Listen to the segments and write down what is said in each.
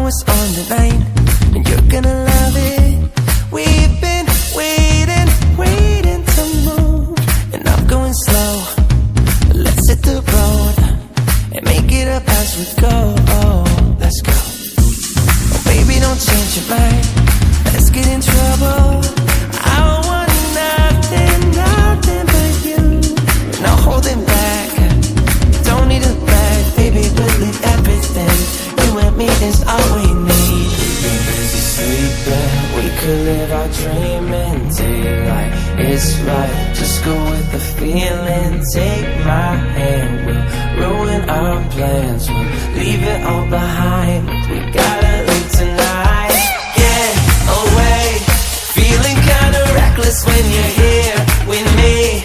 know it's on tonight, and you're gonna love it. We've been waiting to move, and I'm going slow. Let's hit the road and make it up as we go. Let's go. Oh, baby, don't change your mind. Let's get in trouble. I want nothing but you. No holding back. Don't need a bag, baby. We'll leave everything. You and me is all we need. We've been busy sleeping. We could live our dream in daylight. It's right. Just go with the feeling. Take my hand. We'll ruin our plans. We'll leave it all behind. We gotta leave tonight. Get away. Feeling kinda reckless when you're here with me.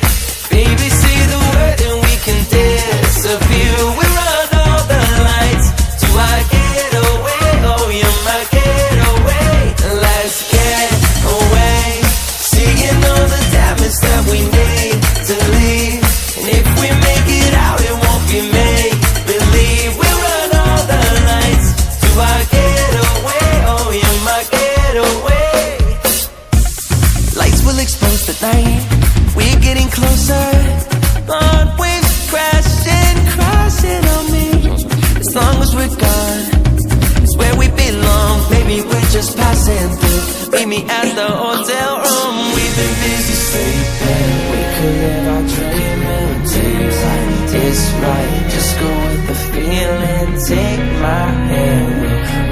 Baby, say the word and we can disappear. We run all the lights to our getaway. Oh, you're my getaway. Let's get away. Seeing all the damage that we need to leave. And if we make it out, it won't be made believe. We run all the lights to our getaway. Oh, you're my getaway. Lights will expose the night. We're getting closer. On waves crashing on me. As long as we're gone, it's where we belong. Maybe we're just passing through. Meet me at the hotel room. We've been busy sleeping. We could live our dream in daylight. It's right. Just go with the feeling. Take my hand.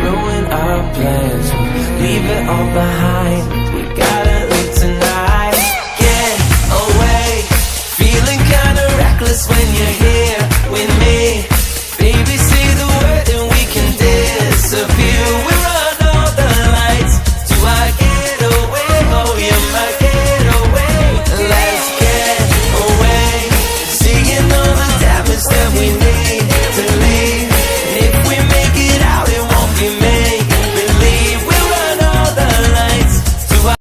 We'll ruin our plans. We'll leave it all behind. We gotta